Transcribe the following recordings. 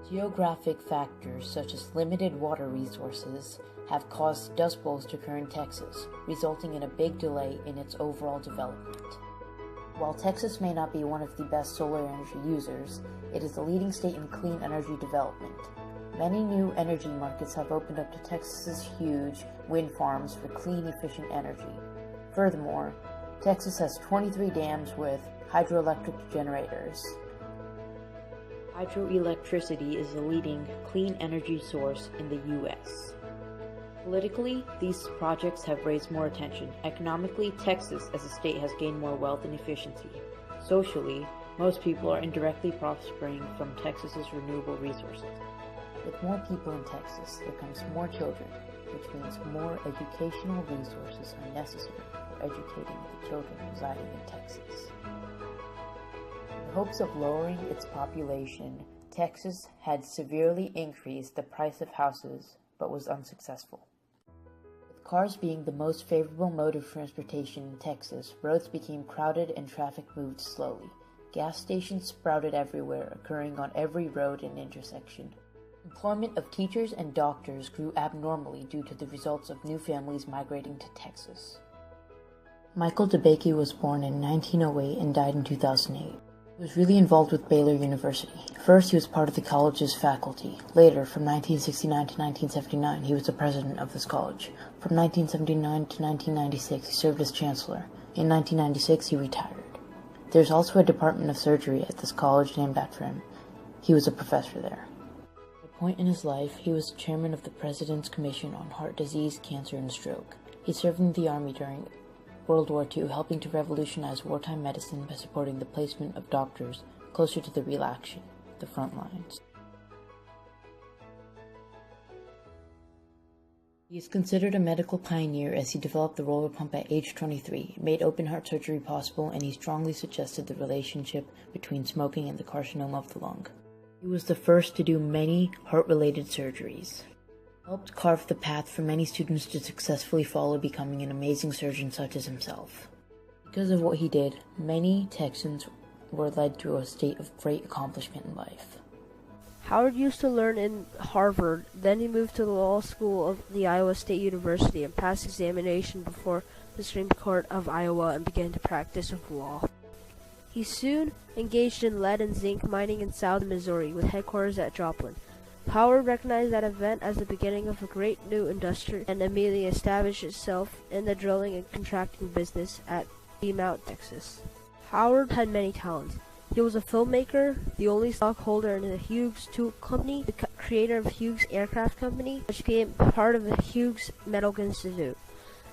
Geographic factors such as limited water resources have caused dust bowls to occur in Texas, resulting in a big delay in its overall development. While Texas may not be one of the best solar energy users, it is the leading state in clean energy development. Many new energy markets have opened up to Texas's huge wind farms for clean, efficient energy. Furthermore, Texas has 23 dams with hydroelectric generators. Hydroelectricity is the leading clean energy source in the U.S. Politically, these projects have raised more attention. Economically, Texas as a state has gained more wealth and efficiency. Socially, most people are indirectly prospering from Texas's renewable resources. With more people in Texas, there comes more children, which means more educational resources are necessary for educating the children residing in Texas. In the hopes of lowering its population, Texas had severely increased the price of houses, but was unsuccessful. With cars being the most favorable mode of transportation in Texas, roads became crowded and traffic moved slowly. Gas stations sprouted everywhere, occurring on every road and intersection. Employment of teachers and doctors grew abnormally due to the results of new families migrating to Texas. Michael DeBakey was born in 1908 and died in 2008. He was really involved with Baylor University. First, he was part of the college's faculty. Later, from 1969 to 1979, he was the president of this college. From 1979 to 1996, he served as chancellor. In 1996, he retired. There's also a department of surgery at this college named after him. He was a professor there. At a point in his life, he was chairman of the President's Commission on Heart Disease, Cancer, and Stroke. He served in the Army during World War II, helping to revolutionize wartime medicine by supporting the placement of doctors closer to the real action, the front lines. He is considered a medical pioneer as he developed the roller pump at age 23, made open heart surgery possible, and he strongly suggested the relationship between smoking and the carcinoma of the lung. He was the first to do many heart-related surgeries. He helped carve the path for many students to successfully follow, becoming an amazing surgeon such as himself. Because of what he did, many Texans were led to a state of great accomplishment in life. Howard used to learn in Harvard, then he moved to the law school of the Iowa State University and passed examination before the Supreme Court of Iowa and began to practice law. He soon engaged in lead and zinc mining in southern Missouri with headquarters at Joplin. Howard recognized that event as the beginning of a great new industry and immediately established itself in the drilling and contracting business at Beaumont, Texas. Howard had many talents. He was a filmmaker, the only stockholder in the Hughes Tool Company, the creator of Hughes Aircraft Company, which became part of the Hughes Medical Institute,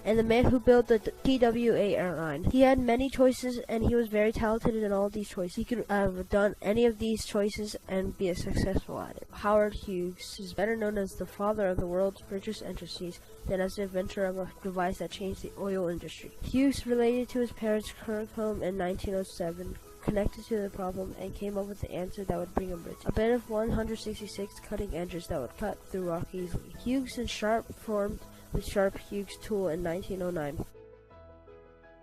and the man who built the TWA airline. He had many choices, and he was very talented in all of these choices. He could have done any of these choices and be successful at it. Howard Hughes is better known as the father of the world's richest industries than as the inventor of a device that changed the oil industry. Hughes related to his parents' current home in 1907, connected to the problem, and came up with the answer that would bring him riches. A bed of 166 cutting edges that would cut through rock easily. Hughes and Sharp formed the Sharp-Hughes tool in 1909.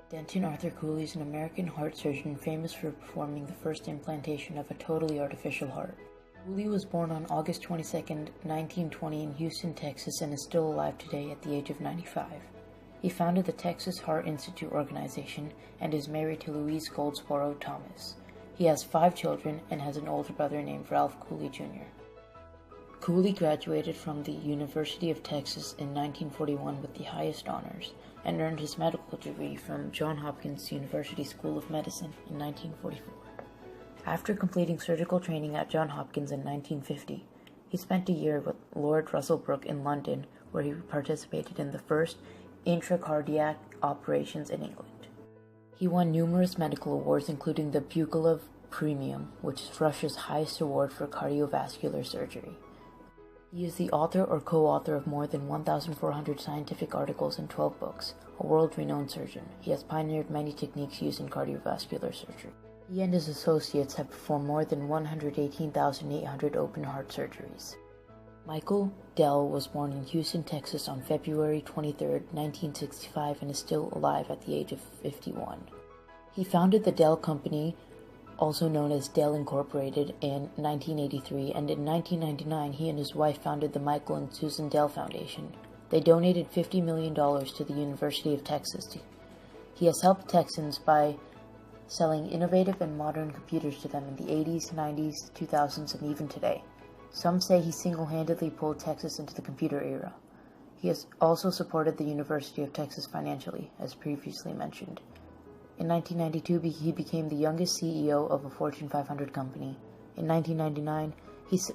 Denton Arthur Cooley is an American heart surgeon famous for performing the first implantation of a totally artificial heart. Cooley was born on August 22, 1920 in Houston, Texas, and is still alive today at the age of 95. He founded the Texas Heart Institute organization and is married to Louise Goldsboro Thomas. He has 5 children and has an older brother named Ralph Cooley Jr. Cooley graduated from the University of Texas in 1941 with the highest honors and earned his medical degree from Johns Hopkins University School of Medicine in 1944. After completing surgical training at Johns Hopkins in 1950, he spent a year with Lord Russell Brooke in London, where he participated in the first intracardiac operations in England. He won numerous medical awards, including the Bugle Premium, which is Russia's highest award for cardiovascular surgery. He is the author or co-author of more than 1,400 scientific articles and 12 books, a world-renowned surgeon. He has pioneered many techniques used in cardiovascular surgery. He and his associates have performed more than 118,800 open heart surgeries. Michael Dell was born in Houston, Texas on February 23, 1965, and is still alive at the age of 51. He founded the Dell Company also known as Dell Incorporated, in 1983, and in 1999 he and his wife founded the Michael and Susan Dell Foundation. They donated $50 million to the University of Texas. He has helped Texans by selling innovative and modern computers to them in the 80s, 90s, 2000s, and even today. Some say he single-handedly pulled Texas into the computer era. He has also supported the University of Texas financially, as previously mentioned. In 1992, he became the youngest CEO of a Fortune 500 company. In 1999,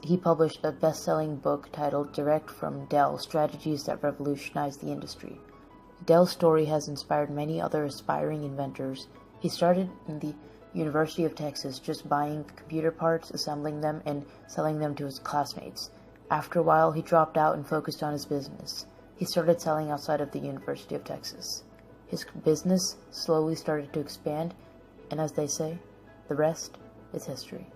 he published a best-selling book titled Direct from Dell: Strategies that Revolutionized the Industry. Dell's story has inspired many other aspiring inventors. He started in the University of Texas just buying computer parts, assembling them, and selling them to his classmates. After a while, he dropped out and focused on his business. He started selling outside of the University of Texas. His business slowly started to expand, and as they say, the rest is history.